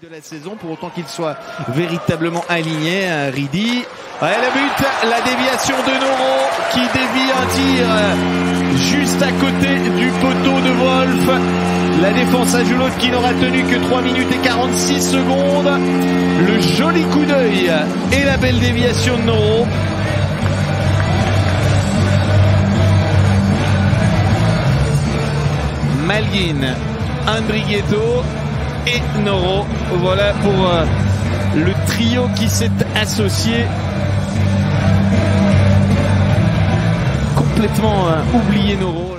de la saison, pour autant qu'il soit véritablement aligné. Ridi, ouais, le but, la déviation de Noro qui dévie un tir juste à côté du poteau de Wolf. La défense à Joulot qui n'aura tenu que 3 minutes et 46 secondes. Le joli coup d'œil et la belle déviation de Noro. Malguin, Andrigetto et Noro. Voilà pour le trio qui s'est associé. Complètement oublié Noro.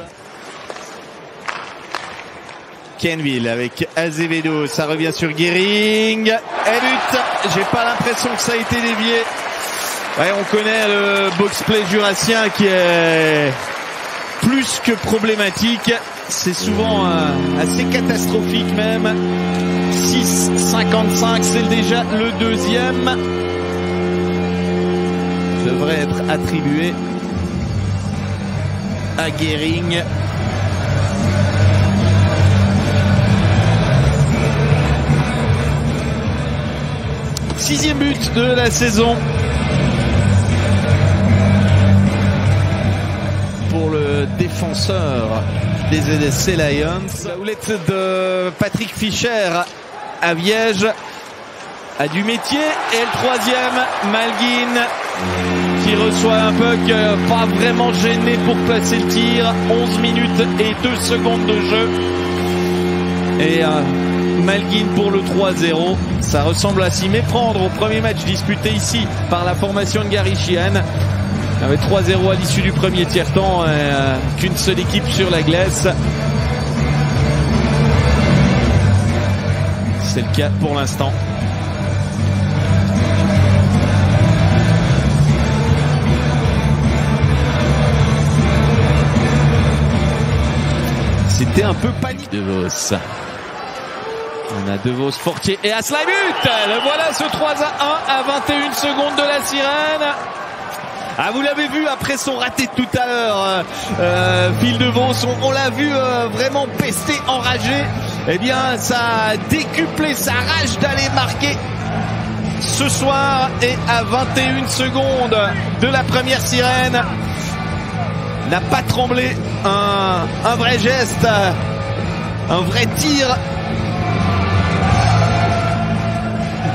Kenville avec Azevedo, ça revient sur Gehring. Et but, j'ai pas l'impression que ça a été dévié. Ouais, on connaît le box-play jurassien qui est plus que problématique. C'est souvent assez catastrophique même. 6,55, c'est déjà le deuxième. Devrait être attribué à Gehring. Sixième but de la saison pour le défenseur des ZSC Lions. La houlette de Patrick Fischer à Viège a du métier. Et le troisième, Malguin, qui reçoit un puck pas vraiment gêné pour placer le tir. 11 minutes et 2 secondes de jeu. Et Malguin pour le 3-0. Ça ressemble à s'y méprendre au premier match disputé ici par la formation de Gary Sheehan. Avec 3-0 à l'issue du premier tiers-temps, qu'une seule équipe sur la glace. C'est le cas pour l'instant. C'était un peu panique de Vos. On a De Vos, Fortier et Asselin, but. Le voilà, ce 3-1 à 21 secondes de la sirène. Ah, vous l'avez vu après son raté tout à l'heure, Phil De Vos, on l'a vu vraiment pester, enragé. Eh bien, ça a décuplé sa rage d'aller marquer ce soir. Et à 21 secondes de la première sirène, n'a pas tremblé. Un vrai geste, un vrai tir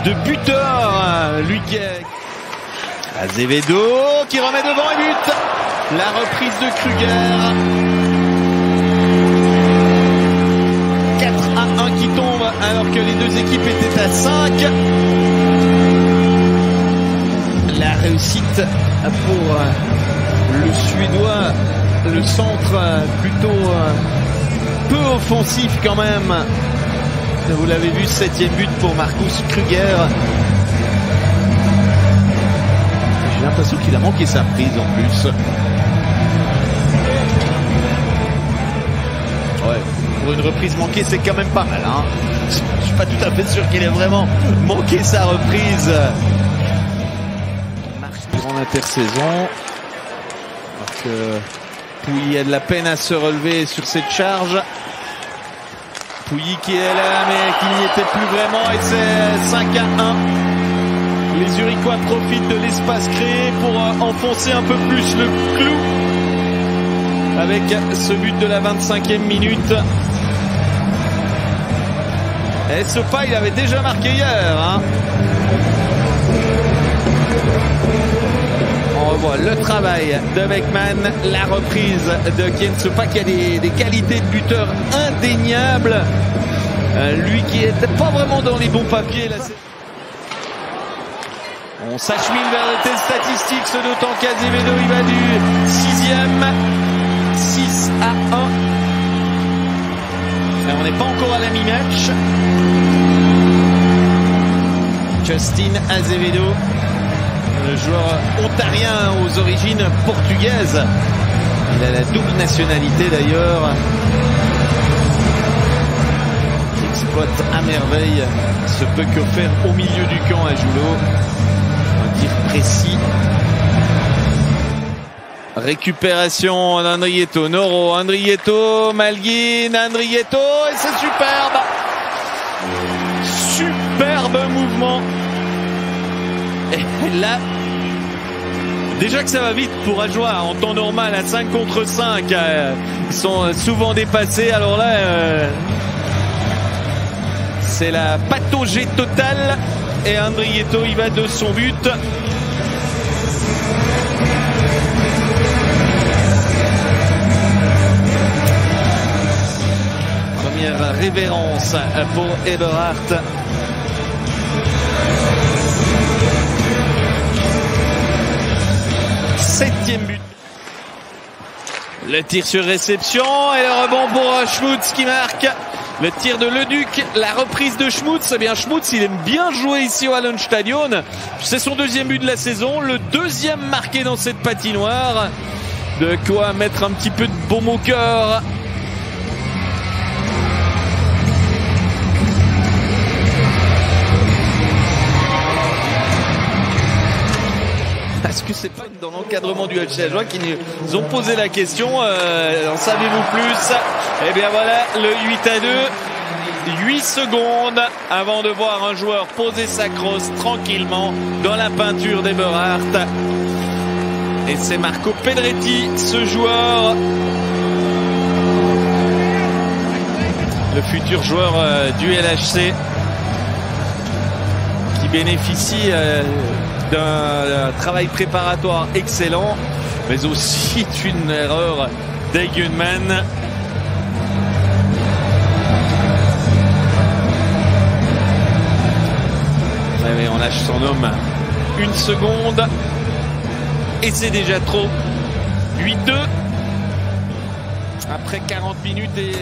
de buteur, lui qui est... Azevedo qui remet devant et but. La reprise de Kruger. 4-1 qui tombe alors que les deux équipes étaient à 5. La réussite pour le Suédois. Le centre plutôt peu offensif quand même. Vous l'avez vu, 7e but pour Marcus Kruger. J'ai l'impression qu'il a manqué sa prise en plus. Ouais, pour une reprise manquée, c'est quand même pas mal, hein. Je suis pas tout à fait sûr qu'il ait vraiment manqué sa reprise. Marche durant l'intersaison. Alors que Pouilly a de la peine à se relever sur cette charge. Pouilly qui est là, mais qui n'y était plus vraiment, et c'est 5-1. Les Zurichois profitent de l'espace créé pour enfoncer un peu plus le clou avec ce but de la 25e minute. Et Sopa, il avait déjà marqué hier, hein. On revoit le travail de Beckman, la reprise de Ken Sopa qui a des qualités de buteur indéniables. Lui qui n'était pas vraiment dans les bons papiers là. On s'achemine vers les tests statistiques, ce d'autant qu'Azevedo il va du 6e, 6-1. On n'est pas encore à la mi-match. Justin Azevedo, le joueur ontarien aux origines portugaises. Il a la double nationalité d'ailleurs. Il exploite à merveille ce puck offert au milieu du camp à Joulot. Tir précis. Récupération d'Andrigetto, Noro, Andrigetto, Malguin, Andrigetto, et c'est superbe. Superbe. superbe mouvement. Et là, déjà que ça va vite pour Ajoie en temps normal à 5 contre 5. Ils sont souvent dépassés. Alors là, c'est la patauger totale. Et Andrietto, il va de son but. Première révérence pour Eberhardt. Septième but. Le tir sur réception et le rebond pour Schmutz qui marque. Le tir de Leduc, la reprise de Schmutz. Eh bien, Schmutz, il aime bien jouer ici au Hallenstadion. C'est son deuxième but de la saison, le deuxième marqué dans cette patinoire. De quoi mettre un petit peu de baume au cœur. Est-ce que c'est pas dans l'encadrement du FC Ajoie qui nous ont posé la question, en savez-vous plus? Eh bien voilà, le 8-2, 8 secondes avant de voir un joueur poser sa crosse tranquillement dans la peinture d'Eberhardt. Et c'est Marco Pedretti, ce joueur, le futur joueur du LHC, qui bénéficie d'un travail préparatoire excellent, mais aussi d'une erreur d'Egenman. Mais on lâche son homme une seconde et c'est déjà trop. 8-2 après 40 minutes et...